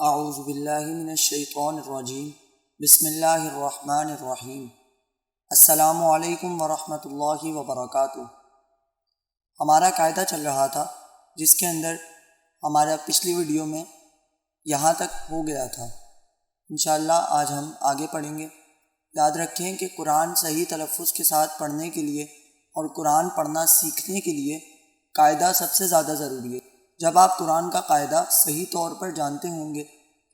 اعوذ باللہ من الشیطان الرجیم بسم اللہ الرحمن الرحیم السلام علیکم ورحمۃ اللہ وبرکاتہ۔ ہمارا قاعدہ چل رہا تھا جس کے اندر ہمارا پچھلی ویڈیو میں یہاں تک ہو گیا تھا۔ انشاءاللہ آج ہم آگے پڑھیں گے۔ یاد رکھیں کہ قرآن صحیح تلفظ کے ساتھ پڑھنے کے لیے اور قرآن پڑھنا سیکھنے کے لیے قاعدہ سب سے زیادہ ضروری ہے۔ جب آپ قرآن کا قاعدہ صحیح طور پر جانتے ہوں گے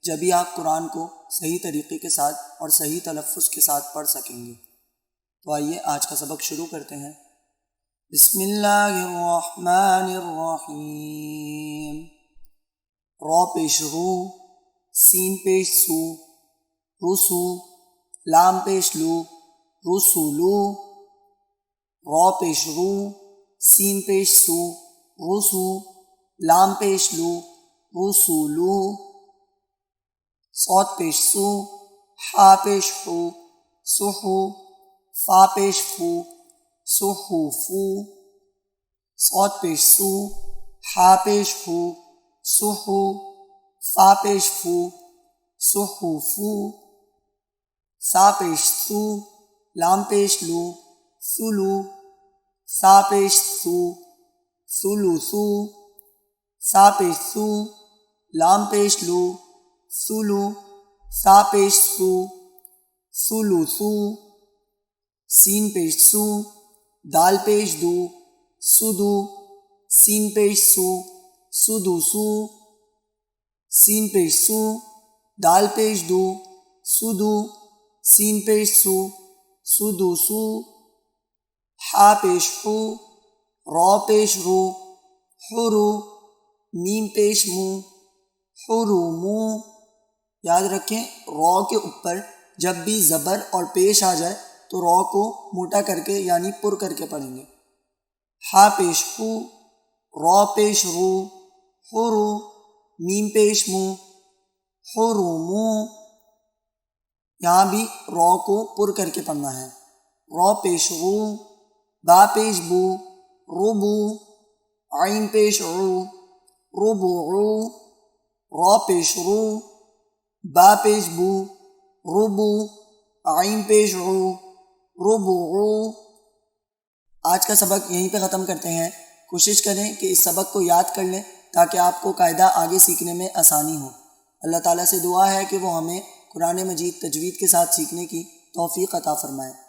جبھی آپ قرآن کو صحیح طریقے کے ساتھ اور صحیح تلفظ کے ساتھ پڑھ سکیں گے۔ تو آئیے آج کا سبق شروع کرتے ہیں۔ بسم اللہ الرحمن الرحیم۔ را پیش رو، سین پیش سو، رسو، لام پیش لو، رسولو۔ را پیش رو، سین پیش سو، رسو، لام پیش لو، رسولو۔ صاد پیش سو، حا پیش حو، سحو، فا پیش فو، سحوفو۔ صاد پیش سو، حا پیش حو، سحو، فا پیش فو، سحوفو۔ سا پیش سو، لام پیش لو، سلو، سا پیش سو، سلوسو۔ سا پیش سو، لام پیش لو، سلو، سا پیش سو، سلوسو۔ سین پیش سو، دال پیش دو، سدو، سین پیش سو، سدوسو۔ سین پیش سو، دال پیش دو، سدو، سین پیش سو، سدوسو۔ حا پیش حو، را پیش رو، حرو، میم پیش مو، حرومو۔ یاد رکھیں را کے اوپر جب بھی زبر اور پیش آ جائے تو را کو موٹا کر کے یعنی پر کر کے پڑھیں گے۔ حا پیش حو، را پیش رو، حرو، میم پیش مو، حرومو۔ یہاں بھی را کو پر کر کے پڑھنا ہے۔ را پیش رو، با پیش بو، ربو، عین پیش عو، ربعو۔ را پیش رو، با پیش بو، ربو، عین پیش عو، ربعو۔ آج کا سبق یہیں پہ ختم کرتے ہیں۔ کوشش کریں کہ اس سبق کو یاد کر لیں تاکہ آپ کو قاعدہ آگے سیکھنے میں آسانی ہو۔ اللہ تعالیٰ سے دعا ہے کہ وہ ہمیں قرآن مجید تجوید کے ساتھ سیکھنے کی توفیق عطا فرمائے۔